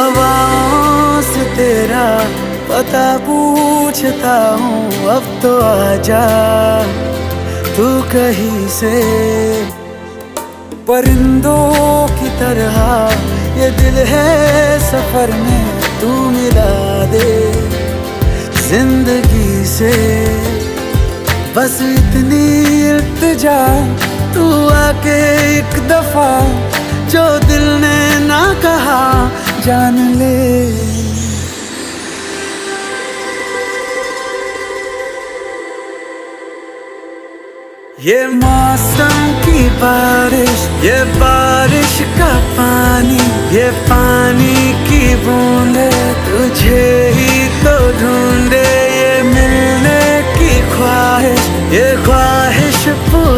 हवाओं से तेरा पता पूछता हूँ, अब तो आजा तू कहीं से। परिंदों की तरह ये दिल है सफर में, तू मिला दे जिंदगी से। बस इतनी इल्तिजा, तू आके एक दफा जो दिल ने ना कहा जान ले। ये मौसम की बारिश, ये बारिश का पानी, ये पानी की बूंदे तुझे ही तो ढूंढे। ये मिलने की ख्वाहिश, ये ख्वाहिश पूरा